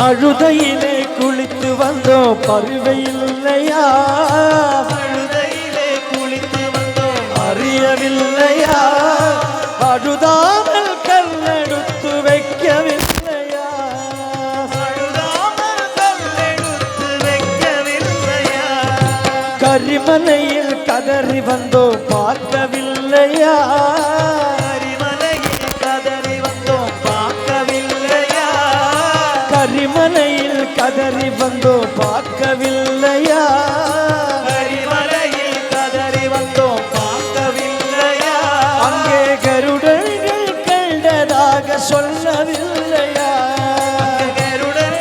அழுதையிலே குளித்து வந்தோம் பருவை இல்லையா, அழுதையிலே குளித்து வந்தோம் அறியவில்லையா, அழுதாமல் கல்லெடுத்து வைக்கவில்லையா, அழுதாமல் கல்லெடுத்து வைக்கவில்லையா, கரிமலையில் கதறி வந்தோம் பார்க்கவில்லையா, கரிமலையில் கதறி வந்தோம் பார்க்கவில்லையா, கரிமலையில் கதறி வந்தோம் பார்க்கவில்லையா, கரிமலையில் கதறி வந்தோம் பார்க்கவில்லையா, அங்கே கருடர்கள் கண்டதாக சொல்லவில்லையா, கருடர்கள்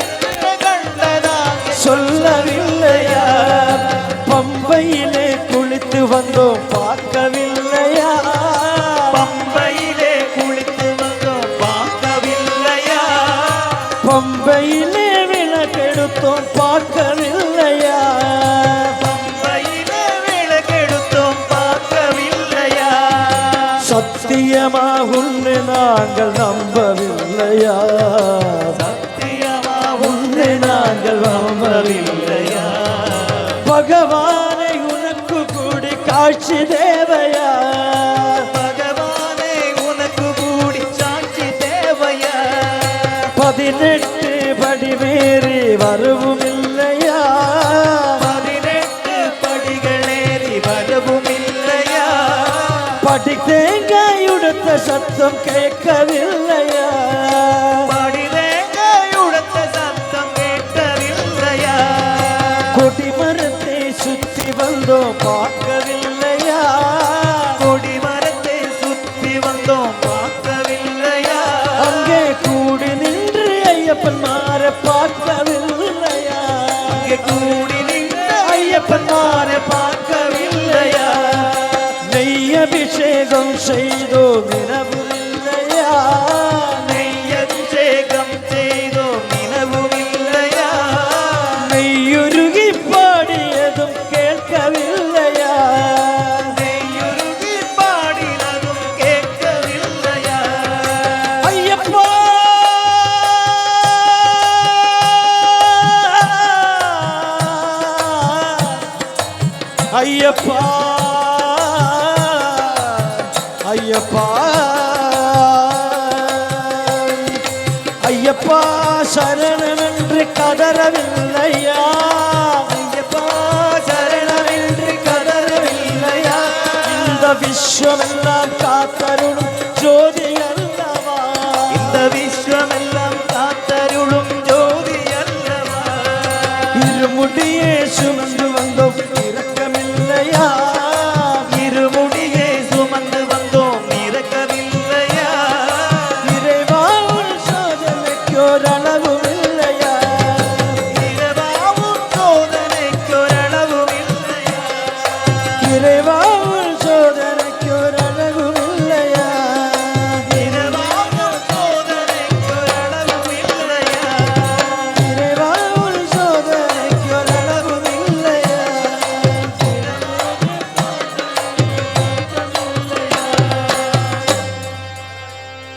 கண்டதாக சொல்லவில்லையா, பம்பையிலே குளித்து வந்தோம் பார்க்கவில்லையா, பம்பையிலே குளித்து வந்தோம் பார்க்கவில்லையா, பம்பையிலே விளக்கெடுத்தோம் பார்க்கவில்லையா, பம்பையிலே விளக்கெடுத்தோம் பார்க்கவில்லையா, சத்தியமா உன்னை நாங்கள் நம்பவில்லையா, சத்தியமா உன்னை நாங்கள் நம்பவில்லையா, பகவானை உனக்கு கூடி காட்சி தேவையா, பகவானே உனக்கு கூடி சாட்சி தேவையா, 18 படி மீறி வரவும் இல்லையா, 18 படிகளேறி வரவும் இல்லையா, படி தேங்காய் உடுத்த சத்தம் கேட்கவில்லையா, படிதேங்காயுடுத்த சத்தம் கேட்கவில்லையா, கொடிமரத்தை சுற்றி வந்தோம் பார்க்கவில்லையா, கொடிமரத்தை சுற்றி வந்தோம் பார்க்கவில்லையா, அங்கே கூடி நின்று ஐயப்பன் மாற பார்க்கவில்லையா, அங்கே கூடி நின்ற ஐயப்பன் மாற பார்க்கவில்லையா, நெய் அபிஷேகம் செய்தோம் நினைவில்லையா, நெய்யபிஷேகம் செய்தோம் நினைவும் இல்லையா, நெய்யுருகி பாடியதும் கேட்கவில்லையா, நெய்யுருகி பாடினதும் கேட்கவில்லையா, ஐயப்பா ஐயப்பா ஐயப்பா ஐயப்பா சரணமென்று கதறவில்லையா, ஐயப்பா சரணமென்று கதறவில்லையா, இந்த விஸ்வமெல்லாம் காத்தருளும்